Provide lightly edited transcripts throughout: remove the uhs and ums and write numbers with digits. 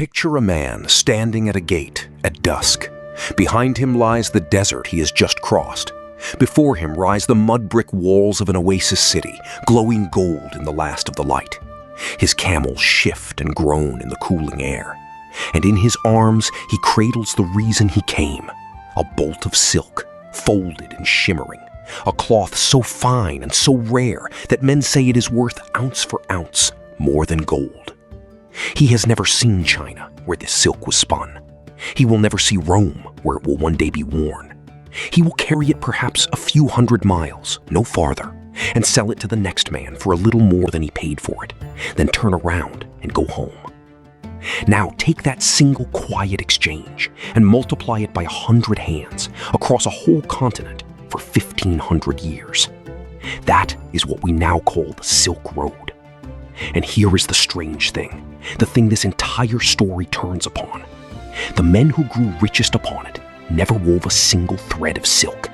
Picture a man standing at a gate at dusk. Behind him lies the desert he has just crossed. Before him rise the mud brick walls of an oasis city, glowing gold in the last of the light. His camels shift and groan in the cooling air. And in his arms he cradles the reason he came, a bolt of silk, folded and shimmering, a cloth so fine and so rare that men say it is worth ounce for ounce more than gold. He has never seen China, where this silk was spun. He will never see Rome, where it will one day be worn. He will carry it perhaps a few hundred miles, no farther, and sell it to the next man for a little more than he paid for it, then turn around and go home. Now take that single quiet exchange and multiply it by 100 hands across a whole continent for 1,500 years. That is what we now call the Silk Road. And here is the strange thing, the thing this entire story turns upon. The men who grew richest upon it never wove a single thread of silk.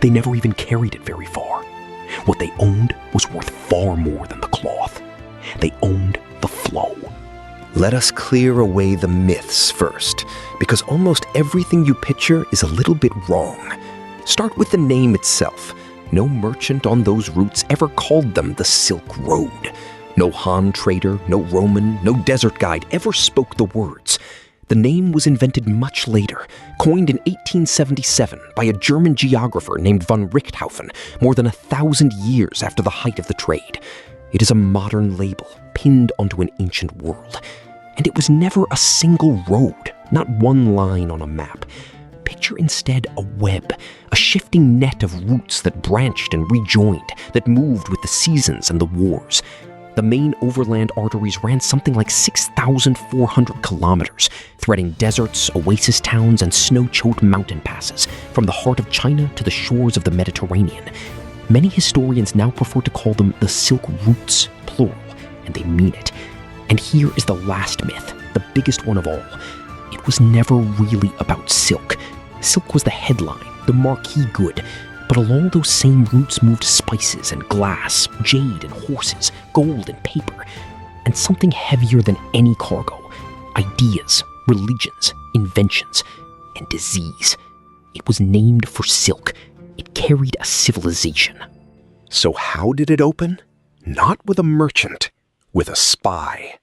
They never even carried it very far. What they owned was worth far more than the cloth. They owned the flow. Let us clear away the myths first, because almost everything you picture is a little bit wrong. Start with the name itself. No merchant on those routes ever called them the Silk Road. No Han trader, no Roman, no desert guide ever spoke the words. The name was invented much later, coined in 1877 by a German geographer named von Richthofen, more than 1,000 years after the height of the trade. It is a modern label, pinned onto an ancient world. And it was never a single road, not one line on a map. Picture instead a web, a shifting net of routes that branched and rejoined, that moved with the seasons and the wars. The main overland arteries ran something like 6,400 kilometers, threading deserts, oasis towns, and snow-choked mountain passes, from the heart of China to the shores of the Mediterranean. Many historians now prefer to call them the Silk Routes, plural, and they mean it. And here is the last myth, the biggest one of all. It was never really about silk. Silk was the headline, the marquee good. But along those same routes moved spices and glass, jade and horses, gold and paper, and something heavier than any cargo: ideas, religions, inventions, and disease. It was named for silk. It carried a civilization. So how did it open? Not with a merchant, with a spy.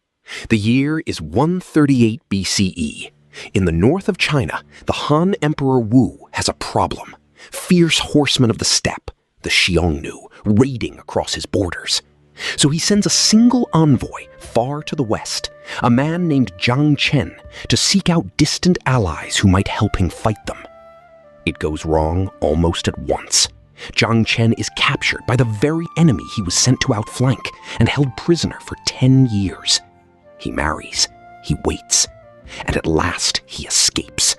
The year is 138 BCE. In the north of China, the Han Emperor Wu has a problem. Fierce horsemen of the steppe, the Xiongnu, raiding across his borders. So he sends a single envoy far to the west, a man named Zhang, to seek out distant allies who might help him fight them. It goes wrong almost at once. Zhang is captured by the very enemy he was sent to outflank and held prisoner for 10 years. He marries, he waits, and at last he escapes.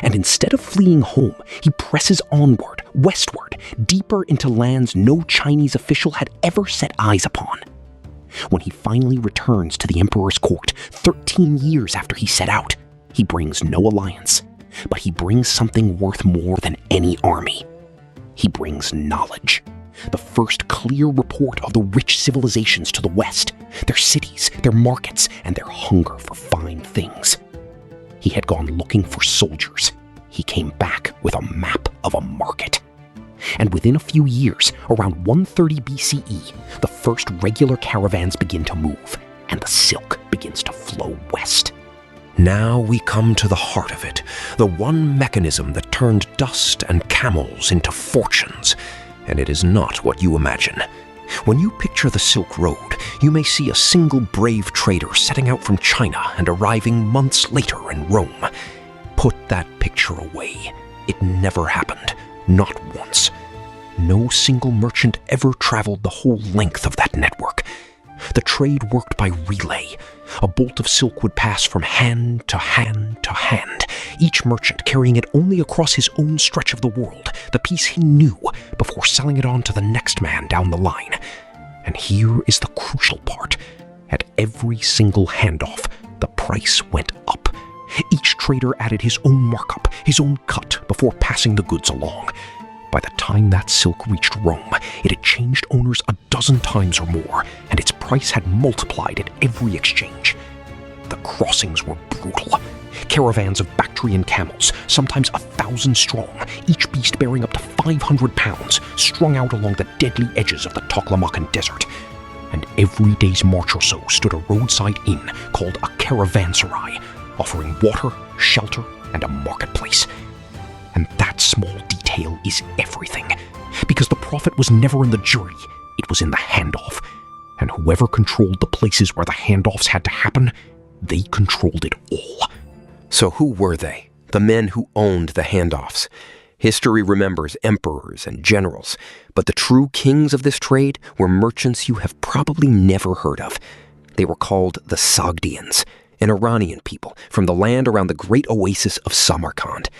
And instead of fleeing home, he presses onward, westward, deeper into lands no Chinese official had ever set eyes upon. When he finally returns to the emperor's court, 13 years after he set out, he brings no alliance, but he brings something worth more than any army. He brings knowledge. The first clear report of the rich civilizations to the west, their cities, their markets, and their hunger for fine things. He had gone looking for soldiers. He came back with a map of a market. And within a few years, around 130 BCE, the first regular caravans begin to move, and the silk begins to flow west. Now we come to the heart of it, the one mechanism that turned dust and camels into fortunes. And it is not what you imagine. When you picture the Silk Road, you may see a single brave trader setting out from China and arriving months later in Rome. Put that picture away. It never happened, not once. No single merchant ever traveled the whole length of that network. The trade worked by relay. A bolt of silk would pass from hand to hand to hand, each merchant carrying it only across his own stretch of the world, the piece he knew, before selling it on to the next man down the line. And here is the crucial part. At every single handoff, the price went up. Each trader added his own markup, his own cut, before passing the goods along. By the time that silk reached Rome, it had changed owners a dozen times or more, and its price had multiplied at every exchange. the crossings were brutal. Caravans of Bactrian camels, sometimes 1,000 strong, each beast bearing up to 500 pounds, strung out along the deadly edges of the Taklamakan Desert. And every day's march or so stood a roadside inn called a caravanserai, offering water, shelter, and a marketplace. And that small detail is everything, because the prophet was never in the jury, it was in the handoff. And whoever controlled the places where the handoffs had to happen, they controlled it all. So who were they, the men who owned the handoffs? History remembers emperors and generals, but the true kings of this trade were merchants you have probably never heard of. They were called the Sogdians, an Iranian people from the land around the great oasis of Samarkand.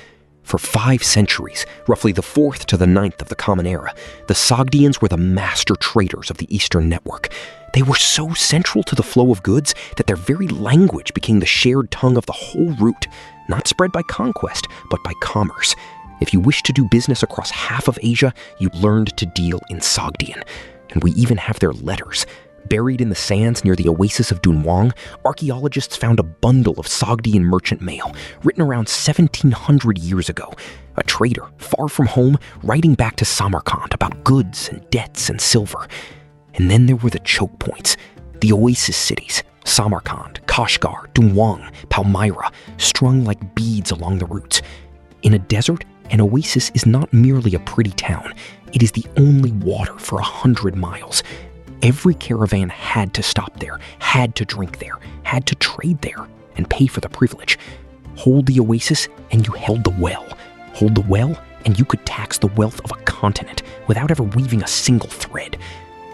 For 5 centuries, roughly the 4th to the 9th of the Common Era, the Sogdians were the master traders of the Eastern network. They were so central to the flow of goods that their very language became the shared tongue of the whole route, not spread by conquest, but by commerce. If you wished to do business across half of Asia, you learned to deal in Sogdian. And we even have their letters. Buried in the sands near the oasis of Dunhuang, archaeologists found a bundle of Sogdian merchant mail, written around 1,700 years ago. A trader, far from home, writing back to Samarkand about goods and debts and silver. And then there were the choke points, the oasis cities, Samarkand, Kashgar, Dunhuang, Palmyra, strung like beads along the routes. In a desert, an oasis is not merely a pretty town. It is the only water for 100 miles. Every caravan had to stop there, had to drink there, had to trade there, and pay for the privilege. Hold the oasis, and you held the well. Hold the well, and you could tax the wealth of a continent without ever weaving a single thread.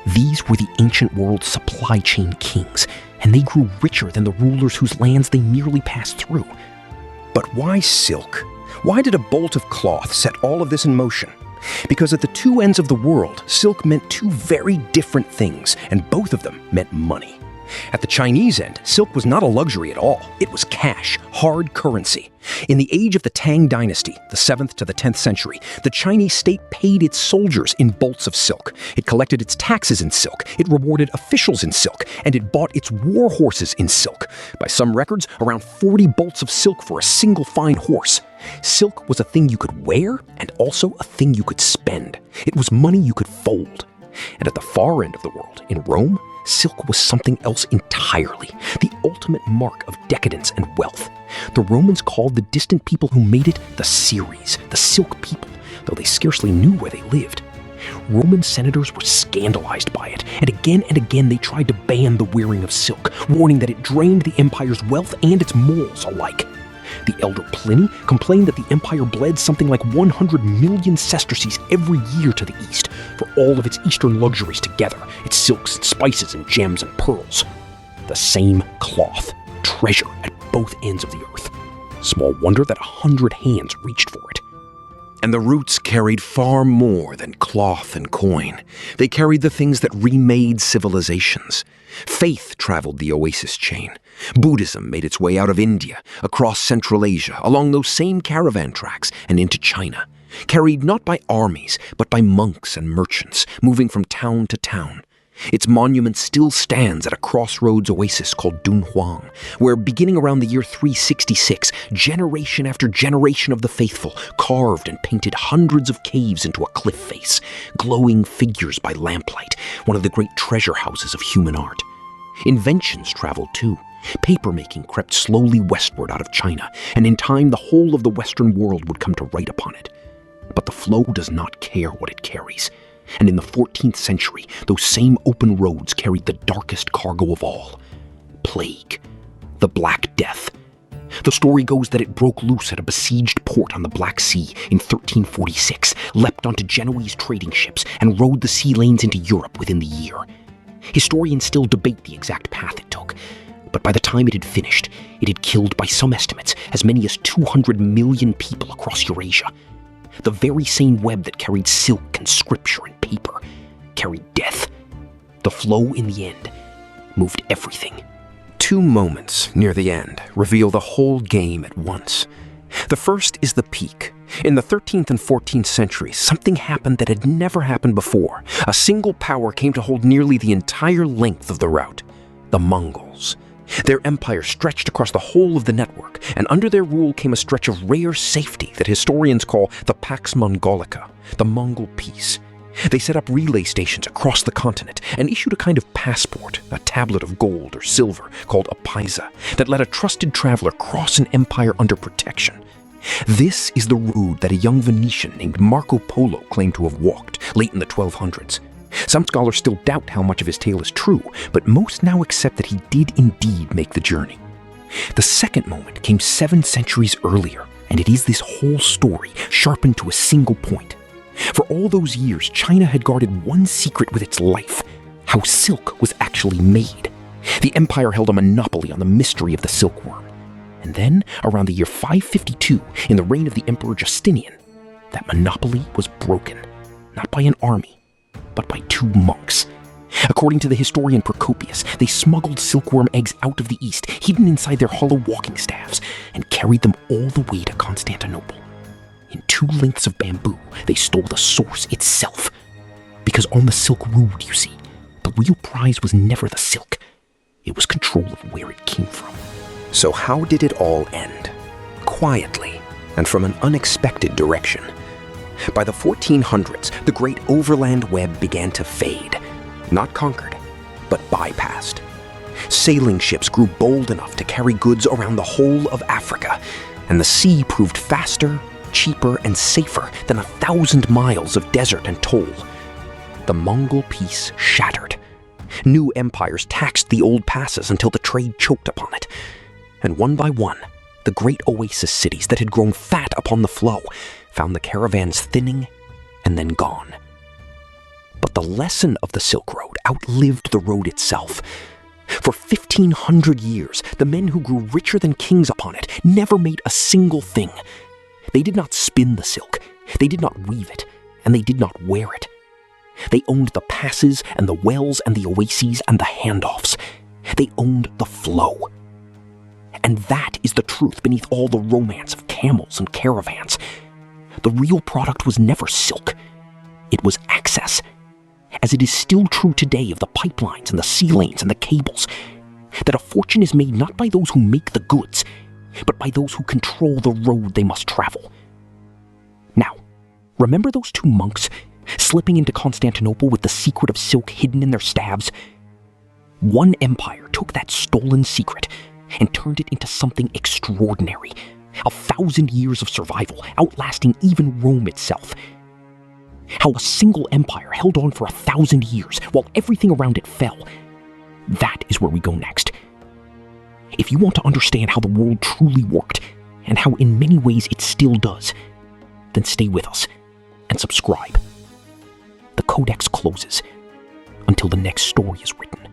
These were the ancient world's supply chain kings, and they grew richer than the rulers whose lands they merely passed through. But why silk? Why did a bolt of cloth set all of this in motion? Because at the two ends of the world, silk meant two very different things, and both of them meant money. At the Chinese end, silk was not a luxury at all. It was cash, hard currency. In the age of the Tang dynasty, the 7th to the 10th century, the Chinese state paid its soldiers in bolts of silk. It collected its taxes in silk. It rewarded officials in silk. And it bought its war horses in silk. By some records, around 40 bolts of silk for a single fine horse. Silk was a thing you could wear and also a thing you could spend. It was money you could fold. And at the far end of the world, in Rome, silk was something else entirely, the ultimate mark of decadence and wealth. The Romans called the distant people who made it the Seres, the silk people, though they scarcely knew where they lived. Roman senators were scandalized by it, and again they tried to ban the wearing of silk, warning that it drained the empire's wealth and its morals alike. The elder Pliny complained that the empire bled something like 100 million sesterces every year to the east for all of its eastern luxuries together, its silks and spices and gems and pearls. The same cloth, treasure at both ends of the earth. Small wonder that 100 hands reached for it. And the roots carried far more than cloth and coin. They carried the things that remade civilizations. Faith traveled the oasis chain. Buddhism made its way out of India, across Central Asia, along those same caravan tracks, and into China. Carried not by armies, but by monks and merchants, moving from town to town. Its monument still stands at a crossroads oasis called Dunhuang, where beginning around the year 366, generation after generation of the faithful carved and painted hundreds of caves into a cliff face, glowing figures by lamplight, one of the great treasure houses of human art. Inventions traveled too. Papermaking crept slowly westward out of China, and in time the whole of the Western world would come to write upon it. But the flow does not care what it carries. And in the 14th century, those same open roads carried the darkest cargo of all, plague, the Black Death. The story goes that it broke loose at a besieged port on the Black Sea in 1346, leapt onto Genoese trading ships, and rode the sea lanes into Europe within the year. Historians still debate the exact path it took, but by the time it had finished, it had killed, by some estimates, as many as 200 million people across Eurasia. The very same web that carried silk and scripture and paper carried death. The flow in the end moved everything. 2 moments near the end reveal the whole game at once. The first is the peak. In the 13th and 14th centuries, something happened that had never happened before. A single power came to hold nearly the entire length of the route. The Mongols. Their empire stretched across the whole of the network, and under their rule came a stretch of rare safety that historians call the Pax Mongolica, the Mongol peace. They set up relay stations across the continent and issued a kind of passport, a tablet of gold or silver called a paiza, that let a trusted traveler cross an empire under protection. This is the road that a young Venetian named Marco Polo claimed to have walked late in the 1200s. Some scholars still doubt how much of his tale is true, but most now accept that he did indeed make the journey. The second moment came 7 centuries earlier, and it is this whole story sharpened to a single point. For all those years, China had guarded one secret with its life: how silk was actually made. The empire held a monopoly on the mystery of the silkworm. And then, around the year 552, in the reign of the Emperor Justinian, that monopoly was broken, not by an army, but by 2 monks. According to the historian Procopius, they smuggled silkworm eggs out of the east, hidden inside their hollow walking staffs, and carried them all the way to Constantinople. In 2 lengths of bamboo, they stole the source itself. Because on the Silk Road, you see, the real prize was never the silk. It was control of where it came from. So how did it all end? Quietly, and from an unexpected direction. By the 1400s, the great overland web began to fade. Not conquered, but bypassed. Sailing ships grew bold enough to carry goods around the whole of Africa, and the sea proved faster, cheaper, and safer than 1,000 miles of desert and toll. The Mongol peace shattered. New empires taxed the old passes until the trade choked upon it. And one by one, the great oasis cities that had grown fat upon the flow found the caravans thinning and then gone. But the lesson of the Silk Road outlived the road itself. For 1,500 years, the men who grew richer than kings upon it never made a single thing. They did not spin the silk, they did not weave it, and they did not wear it. They owned the passes and the wells and the oases and the handoffs. They owned the flow. And that is the truth beneath all the romance of camels and caravans. The real product was never silk. It was access. As it is still true today of the pipelines and the sea lanes and the cables, that a fortune is made not by those who make the goods, but by those who control the road they must travel. Now, remember those 2 monks slipping into Constantinople with the secret of silk hidden in their staves? One empire took that stolen secret and turned it into something extraordinary, 1,000 years of survival, outlasting even Rome itself. How a single empire held on for 1,000 years while everything around it fell. That is where we go next. If you want to understand how the world truly worked, and how in many ways it still does, then stay with us and subscribe. The codex closes until the next story is written.